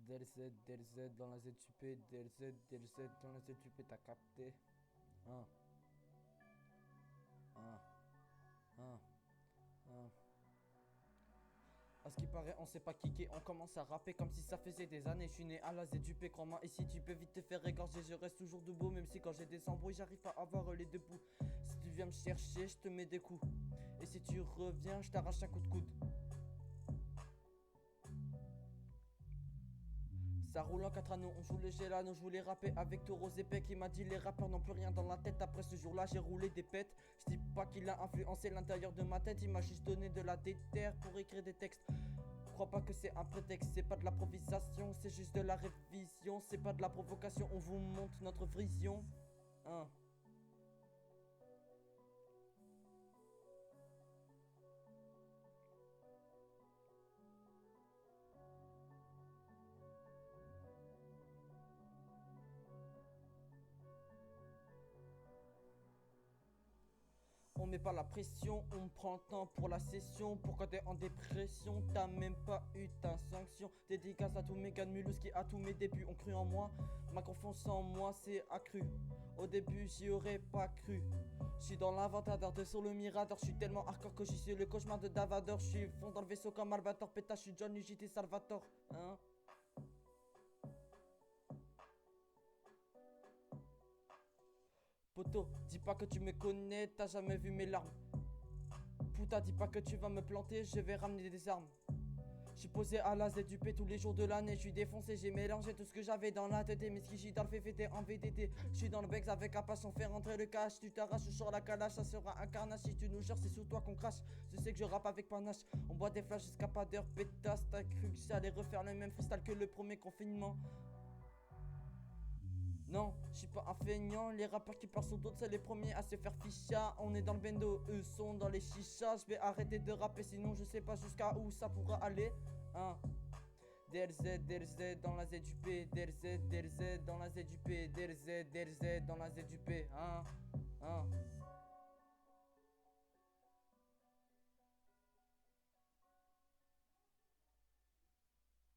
DLZ, DLZ dans la ZUP, DLZ, DLZ dans la ZUP, t'as capté? 1, 1, 1, 1. À ce qui paraît, on s'est pas kické, on commence à rapper comme si ça faisait des années. Je suis né à la ZUP, crois-moi, ici tu peux vite te faire égorger. Je reste toujours debout, même si quand j'ai des embrouilles, j'arrive pas à avoir les deux bouts. Si tu viens me chercher, je te mets des coups. Et si tu reviens, je t'arrache un coup de coude. Ça roule en 4 anneaux, on joue le gélano, je voulais rapper avec Taureau Zépé qui m'a dit les rappeurs n'ont plus rien dans la tête. Après ce jour-là, j'ai roulé des pètes. Je dis pas qu'il a influencé l'intérieur de ma tête, il m'a juste donné de la déterre pour écrire des textes. Crois pas que c'est un prétexte, c'est pas de l'improvisation, c'est juste de la révision, c'est pas de la provocation, on vous montre notre vision. On met pas la pression, on prend le temps pour la session. Pourquoi t'es en dépression, t'as même pas eu ta sanction. Dédicace à tous mes gars de Mulhouse qui à tous mes débuts ont cru en moi. Ma confiance en moi s'est accrue. Au début j'y aurais pas cru. J'suis dans l'inventaire de sur le mirador. J'suis tellement hardcore que j'y suis le cauchemar de Davador. J'suis fond dans le vaisseau comme Albator. Pétache, j'suis Johnny JT Salvatore. Poto, dis pas que tu me connais, t'as jamais vu mes larmes. Putain, dis pas que tu vas me planter, je vais ramener des armes. J'suis posé à la ZUP tous les jours de l'année, j'suis défoncé, j'ai mélangé tout ce que j'avais dans la tête. Mais ce dans le fait en VDT. J'suis dans le Bex avec un passe, on fait rentrer le cash. Tu t'arraches, je sors la calache, ça sera un carnage. Si tu nous gères, c'est sur toi qu'on crache. Je sais que je rappe avec panache. On boit des flashs jusqu'à pas d'heure, pétasse. T'as cru que j'allais refaire le même freestyle que le premier confinement? Non, je suis pas un feignant, les rappeurs qui parlent sur d'autres c'est les premiers à se faire ficha. On est dans le bendo, eux sont dans les chichas. Je vais arrêter de rapper sinon je sais pas jusqu'à où ça pourra aller. DLZ, DLZ dans la ZUP, DLZ, DLZ dans la ZUP, DLZ, DLZ dans la ZUP,